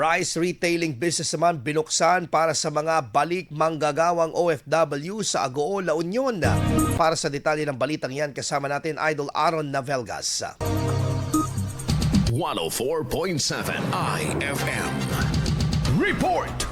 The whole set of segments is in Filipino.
Rice retailing business naman binuksan para sa mga balik manggagawang OFW sa Agoo, La Union. Para sa detalye ng balitang yan, kasama natin Idol Aaron Navelgas. 104.7 IFM Report.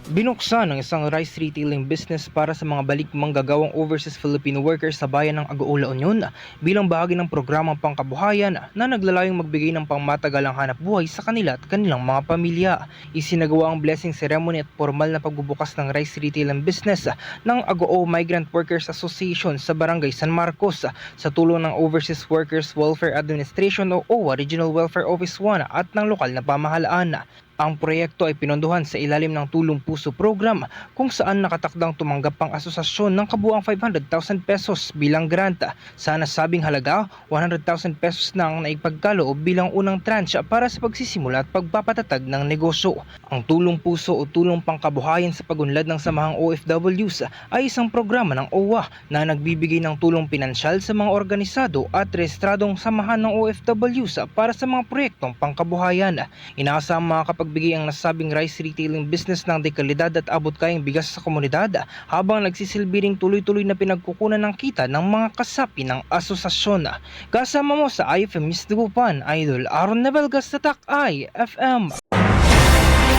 Binuksan ang isang rice retailing business para sa mga balik manggagawang overseas Filipino workers sa bayan ng Agoo, La Union bilang bahagi ng programang pangkabuhayan na naglalayong magbigay ng pangmatagalang hanap buhay sa kanila at kanilang mga pamilya. Isinagawa ang blessing ceremony at formal na pagbubukas ng rice retailing business ng Agoo Migrant Workers Association sa Barangay San Marcos sa tulong ng Overseas Workers Welfare Administration o OWA Regional Welfare Office 1 at ng lokal na pamahalaan. Ang proyekto ay pinondohan sa ilalim ng Tulong Puso Program kung saan nakatakdang tumanggap ang asosasyon ng kabuuang 500,000 pesos bilang grant. Sa nasabing halaga, 100,000 pesos na ang naipagkaloob bilang unang tranche para sa pagsisimula at pagpapatatag ng negosyo. Ang Tulong Puso o Tulong Pangkabuhayan sa Pagunlad ng Samahang OFWs ay isang programa ng OWA na nagbibigay ng tulong pinansyal sa mga organisado at rehistradong samahan ng OFWs para sa mga proyektong pangkabuhayan. Inaasang makapagbigay ang nasabing rice retailing business ng dekalidad at abot kayang bigas sa komunidad habang nagsisilbi ring tuloy-tuloy na pinagkukunan ng kita ng mga kasapi ng asosasyon. Kasama mo sa IFM News Dagupan, Idol Aaron Navelgas, Tatak IFM.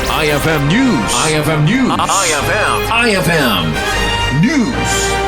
IFM News. IFM News. IFM News.